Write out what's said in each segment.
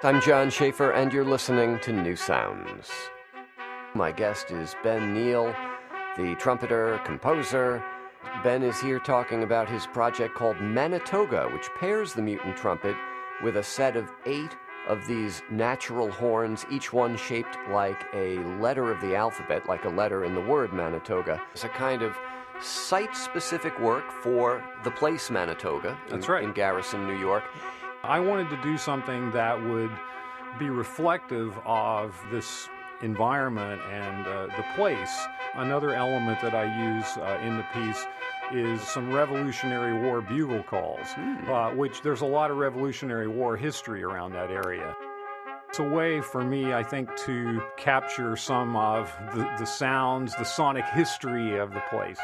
I'm John Schaefer, and you're listening to New Sounds. My guest is Ben Neill, the trumpeter, composer. Ben is here talking about his project called Manitoga, which pairs the mutant trumpet with a set of 8 of these natural horns, each one shaped like a letter of the alphabet, like a letter in the word Manitoga. It's a kind of site-specific work for the place Manitoga in Garrison, New York. I wanted to do something that would be reflective of this environment and the place. Another element that I use in the piece is some Revolutionary War bugle calls, which there's a lot of Revolutionary War history around that area. It's a way for me, I think, to capture some of the sounds, the sonic history of the place.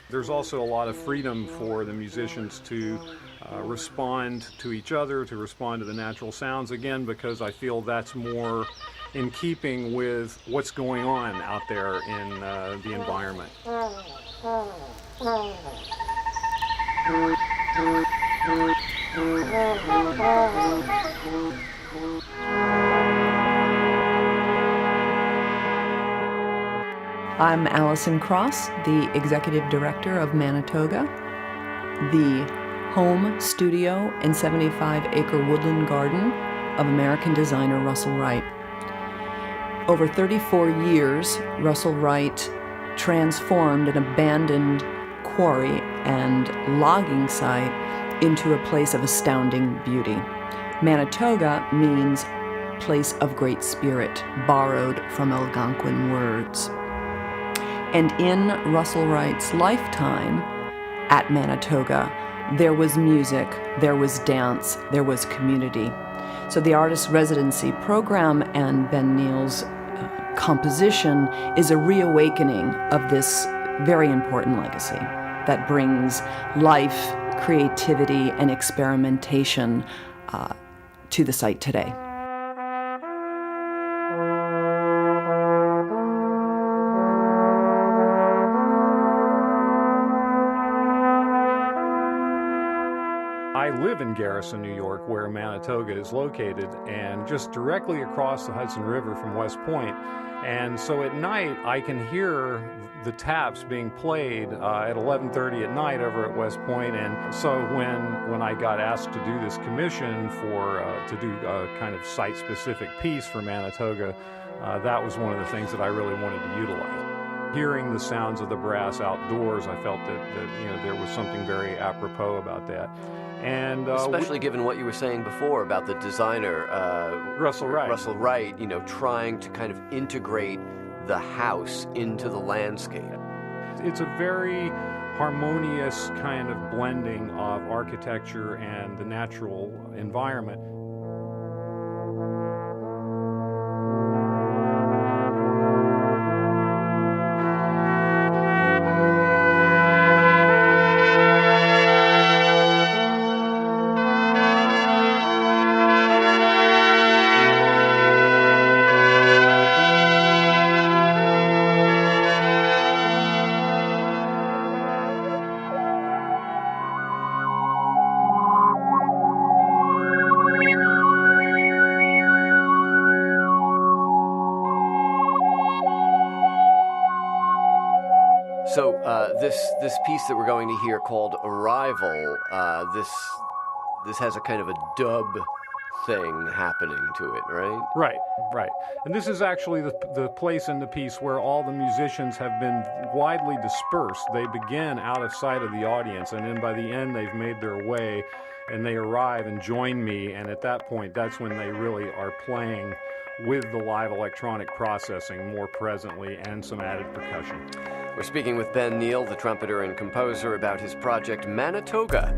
There's also a lot of freedom for the musicians to respond to each other, to respond to the natural sounds, again, because I feel that's more in keeping with what's going on out there in the environment. I'm Allison Cross, the Executive Director of Manitoga, the home studio and 75-acre woodland garden of American designer Russel Wright. Over 34 years, Russel Wright transformed an abandoned quarry and logging site into a place of astounding beauty. Manitoga means place of great spirit, borrowed from Algonquin words. And in Russel Wright's lifetime at Manitoga, there was music, there was dance, there was community. So the artist residency program and Ben Neill's composition is a reawakening of this very important legacy that brings life, creativity, and experimentation to the site today. I live in Garrison, New York, where Manitoga is located, and just directly across the Hudson River from West Point. And so at night, I can hear the taps being played at 11:30 at night over at West Point. And so when I got asked to do this commission to do a kind of site-specific piece for Manitoga, that was one of the things that I really wanted to utilize. Hearing the sounds of the brass outdoors, I felt that there was something very apropos about that. And especially given what you were saying before about the designer Russel Wright. Russel Wright, trying to kind of integrate the house into the landscape. It's a very harmonious kind of blending of architecture and the natural environment. So this piece that we're going to hear called Arrival, this has a kind of a dub thing happening to it, right? Right. And this is actually the place in the piece where all the musicians have been widely dispersed. They begin out of sight of the audience, and then by the end they've made their way, and they arrive and join me, and at that point, that's when they really are playing with the live electronic processing more presently and some added percussion. We're speaking with Ben Neill, the trumpeter and composer, about his project Manitoga.